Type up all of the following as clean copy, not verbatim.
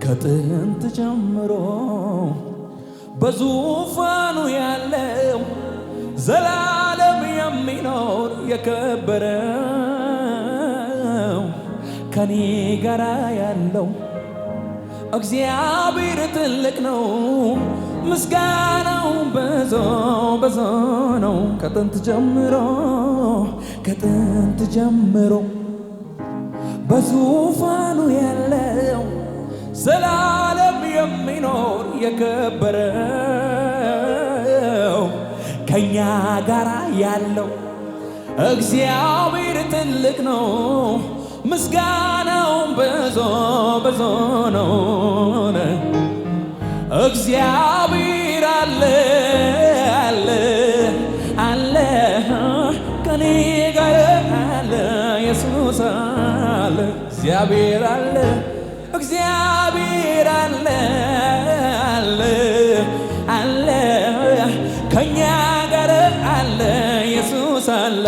ከጥንት ጀምሮ በዙፋኑ ያለው ዘላለም የሚኖር የከበረው ከኔ ጋር ያለው እግዚአብሔር ትልቅ ነው። ምስጋናው ብዙ ነው። ከጥንት ጀምሮ በዙፋኑ ያለው ዘላለም የሚኖር የከበረው ከኛ ጋር ያለው እግዚአብሔር ትልቅ ነው። ምስጋናው ብዙ ነው። እግዚአብሔር አለ ከኔ ጋር አለ። ኢየሱስ አለ። እግዚአብሔር አለ ከኛ ጋር አለ። ኢየሱስ አለ።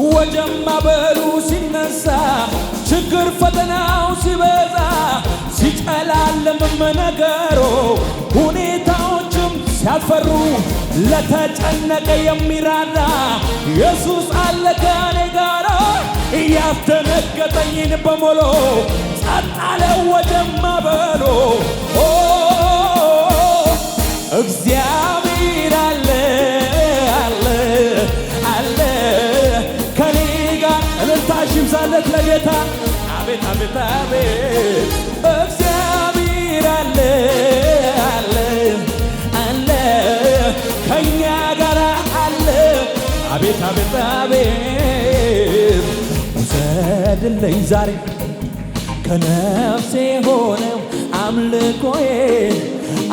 ወጀማ በሉ ሲነሳ ችግር ፈተናው ሲበዛ ሲጨላለምም ነገሮ ሁኔታዎችም ሲያስፈሩ ለተጨነቀ የሚራራ ኢየሱስ አለ ከኔ ጋር። እያስደነገጠኝን በሞሎ ጸጥ አለ ወጀማ በሉ። እግዚአብሔር አለ ከኔ ጋር። እልልታሽ ይብዛለት ለጌታ። አቤት አቤት አቤት። እግዚአብሔር አለ ከኛ ጋር አለ። አቤት አቤት አቤት። ውሰድልኝ ዛሬ ከነፍሴ ሆነው አምልኮዬ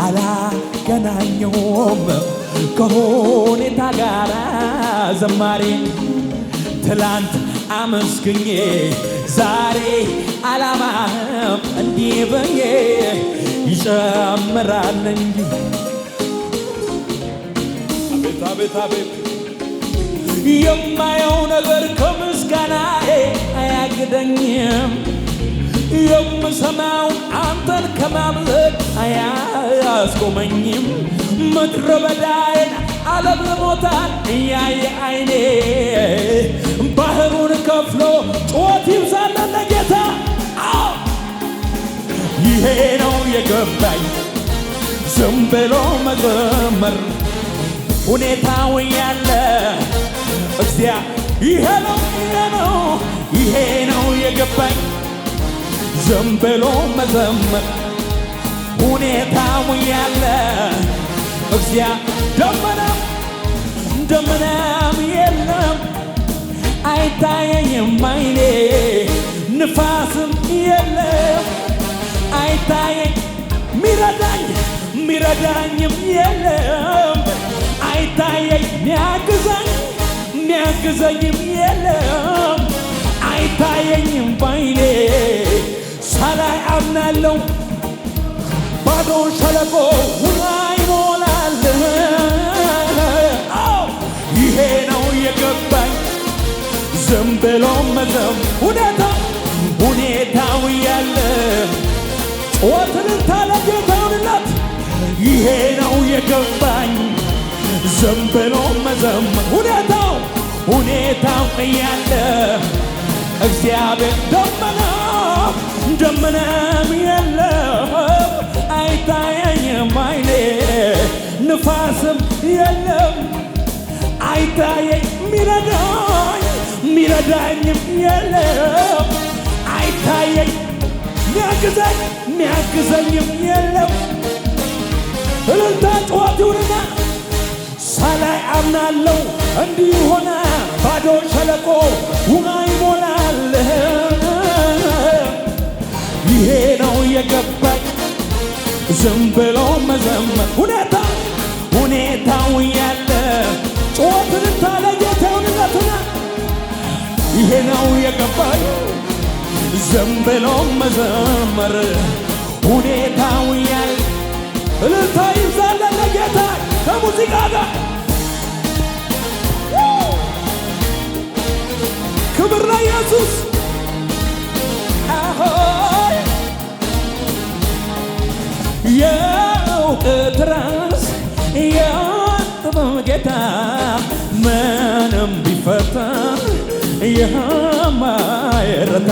አላገናኘውም ከሁኔታ ጋር ዘማሬ ትላንት አመስግኜ ዛሬ አላማም እንዲህ ብዬ ይጨምራል እንጂ። አቤት አቤት አቤት። የማየው ነገር ከምስጋናዬ አያግደኝም። የምሰማው አንተን ከማምለክ አያስቆመኝም። ምድረ በዳዬን አለምልሞታል እያየ አይኔ ባህሩን ከፍሎ ጩኸት ይብዛለት ለጌታ። ይሄ ነው የገባኝ ዝም ብሎ መዘመር ሁኔታው ያለ ይሄ ነው የገባኝ ዝም ብሎ መዘመር ሁኔታው ያለ ደመናም የለም አይታየኝም አይኔ ንፋስም የለም አይታየኝ ሚረዳኝም የለም አይታየኝ ሚያግዘኝም የለም አይታየኝም ባይኔ ሳላይ አምናለሁ ባዶ ሸለቆ ውሃ ይሞላል። ይሄ ነው የገባኝ ዝም ብሎ መዘም ሁኔታው ያለ ጩኸትን ታለጌታውንላት። ይሄ ነው የገባኝ ዝም ብሎ መዘም ሁኔታው ያለ እግዚአብሔር ደመናም የለም አይታየኝም አይኔ ንፋስም የለም አይታየኝ ሚረዳኝም የለም አይታየኝ ሚያግዘኝም የለም። እልልታ ጩኸት ይሁንና ሳላይ አምናለሁ እንዲህ ሆነ ባዶ ሸለቆ ውሃ ይሞላል። ይሄ ነው የገባኝ ዝም ብሎ መዘመር ሁኔታው ያለ ጩኸትን ታለጌታውንነትና ይሄ ነው የገባኝ ዝም ብሎ መዘመር ሁኔታው ያለ። እልልታ ይብዛለት ለጌታ ከሙዚቃ ጋር ክብር ለኢየሱስ። ድረስ የጥበብ ጌታ ምንም ቢፈተን የማይረታ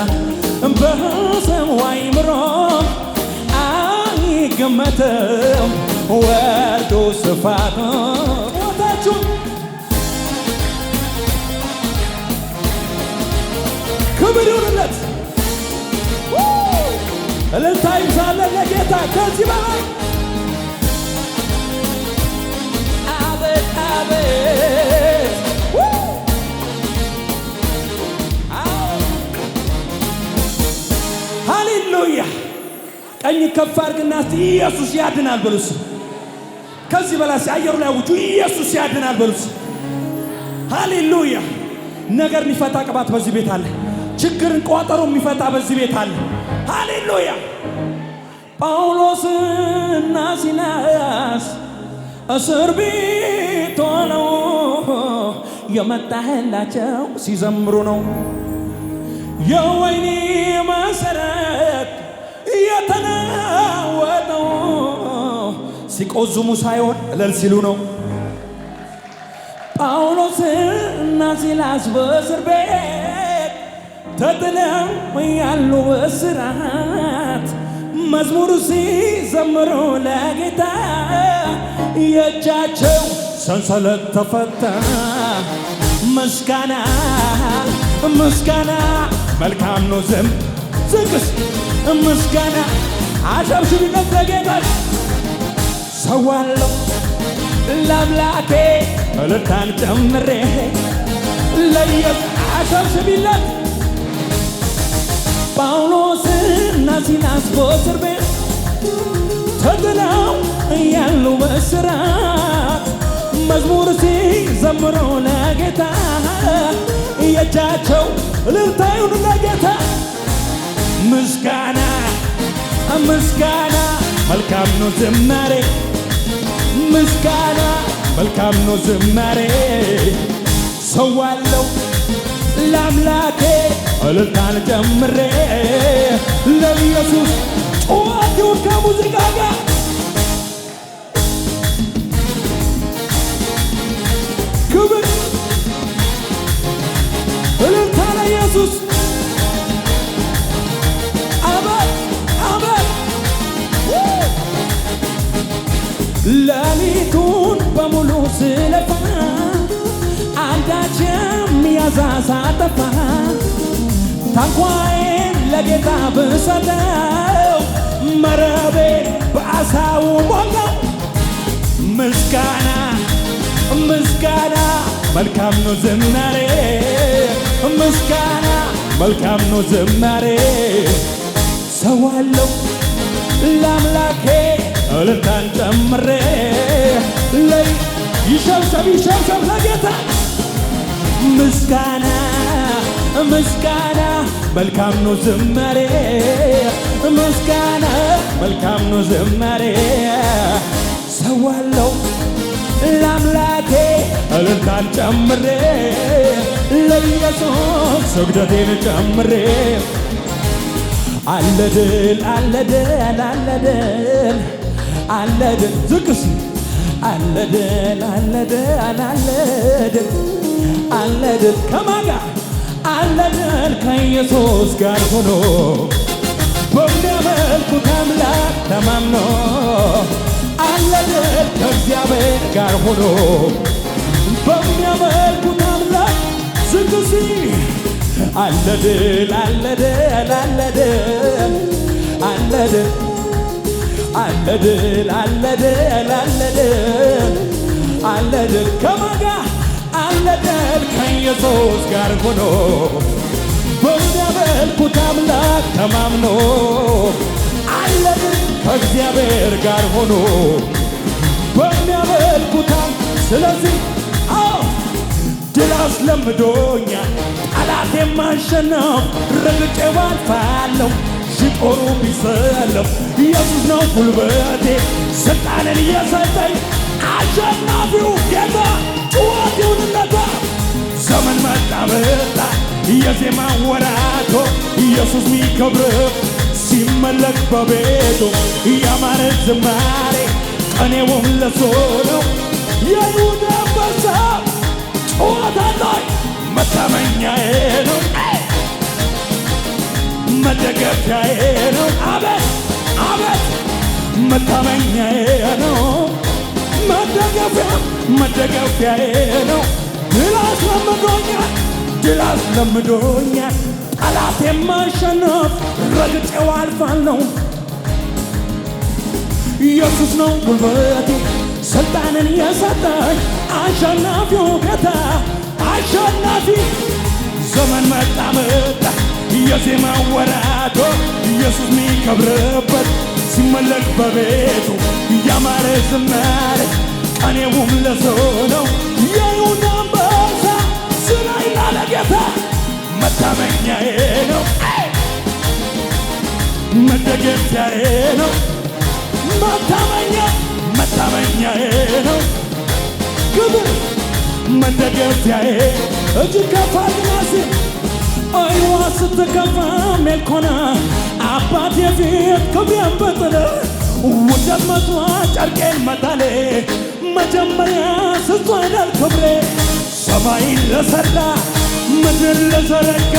በሰው አይምሮ አይገመትም ወርዱ ስፋቱ ሞታችሁ ክብር ይሁንለት እልልታ ይብዛለት ለጌታ ከዚህ በላይ አቤት አቤት ሃሌሉያ ቀኝ ከፍ አድርግና ኢየሱስ ያድናል በሉስ ከዚህ በላይ አየሩ ላይ ውጪ ኢየሱስ ያድናል በሉስ ሃሌሉያ ነገር የሚፈታ ቅባት በዚህ ቤት አለ ችግርን ቋጠሮ የሚፈታ በዚህ ቤት አለ ሃሌሉያ ጳውሎስና ሲላስ እስር ቤት ሆነው የመጣህላቸው ሲዘምሩ ነው የወይኒ መሰረት የተናወጠው ሲቆዝሙ ሳይሆን እልል ሲሉ ነው ጳውሎስና ሲላስ በእስር ቤት ተጥለው ያሉ እስራት መዝሙር ሲዘምሩ ለጌታ የእጃቸው ሰንሰለት ተፈታ ምስጋና ምስጋና መልካም ነው ዝቅስ ምስጋና አሸብሽብነት ለጌታ ሰዋለሁ ለአምላኬ እልልታን ጨምሬ ለኢየሱስ አሸብሽብለት ጳውሎስና ሲላስ በእስር ቤት ተጥለው ያሉ በእስራት መዝሙር ሲዘምሩ ለጌታ የእጃቸው እልልታ ይሁን ለጌታ ምስጋና ምስጋና መልካም ነው ዝማሬ ምስጋና መልካም ነው ዝማሬ ሰዋለሁ ለአምላኬ እልልታን ጨምሬ ለኢየሱስ ጩኸት ይሁን ከሙዚቃ ጋር ክብር እልልታ ለኢየሱስ አሜን አሜን ሌሊቱን በሙሉ ስለፋ አንዳችም ያዛዛ ጠፋ ታንኳዬን ለጌታ ብሰጠው መረቤ በአሳው ሞላው ምስጋና ምስጋና መልካም ነው ዝማሬ ምስጋና መልካም ነው ዝማሬ ሰዋለሁ ለአምላኬ እልልታን ጨምሬ ይሸብሸብ ይሸብሸብ ለጌታ ምስጋና ምስጋና መልካም ነው ዝማሬ ምስጋና መልካም ነው ዝማሬ ሰዋለሁ ለአምላኬ እልልታን ጨምሬ ለኢየሱስ ስግደቴን ጨምሬ አለ ድል አለ ድል አለ ድል አለ ድል ዝቅስ አለ ድል አለ ድል አለ ድል አለ ድል ከማን ጋር አለ ድል ከኢየሱስ ጋር ሆኖ በሚያመልኩት አምላክ ተማምኖ አለ ድል ከእግዚአብሔር ጋር ሆኖ በሚያመልኩት አምላክ ዝቅሲ አለ ድል አለ ድል አለ ድል አለ ድል አለ ድል አለ ድል አለ ድል አለ ድል ከማን ጋር አለ ድል ከኢየሱስ ጋር ሆኖ በሚያመልኩት አምላክ ተማምኖ አለ ድል ከእግዚአብሔር ጋር ሆኖ በሚያመልኩት ስለዚህ ድል አስለምዶኛል ጠላት የማሸነፍ ረግጬው አልፋለሁ ጦሩ ቢሰለፍ ኢየሱስ ነው ጉልበቴ ስልጣንን እየሰጠኝ አሸናፊው ጌታ ጩኸት ይሁንለታ ዘመን መጣ መጣ የዜማ ወራቶ ኢየሱስ ሚከብር ሲመለክ በቤቱ ያማረ ዝማሬ ቀኔውም ለሱ ነው የይሁዳ አንበሳ ጩኸታለይ መታመኛዬ ነው መደገፊያዬ ነው አቤት አቤት መታመኛዬ ነው መደገፊያዬ ነው ድል አስለምዶኛል ጠላት የማሸነፍ ረግጬው አልፋለሁ ኢየሱስ ነው ጉልበቴ ስልጣንን የሰጠኝ አሸናፊው ጌታ አሸናፊ ዘመን መጣ የዜማ ወራዶ ኢየሱስ ሚከብርበት ሲመለክ በቤቱ ያማረ ዝማሬ ቀኔውም ለሰው ነው የይሁዳ አንበሳ ስራይና ለጌታ መታመኛዬ ነው መደገፊያዬ ነው መታመኛዬ ነው ክብር መደገፊያዬ እጅግ ከፍ አድርገናሲ አይዋ ስትከፋ ሜልኮና አባቴ ፊት ክብሬን በጥለ ውደት መጥዋ ጨርቄን መጣሌ መጀመሪያ ስሱ አይደል ክብሬ ሰማይን ለሠራ ምድር ለዘረጋ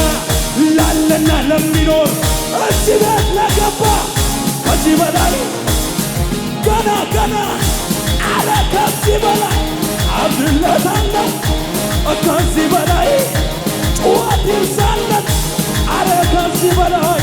ላለና ለሚኖር እዚህ ቤት ለገባ ከዚህ በላይ ገና አለ ከዚህ በላይ አብድለታለሁ ከዚህ በላይ ጩኸት ይብዛለት አለ ከዚህ በላይ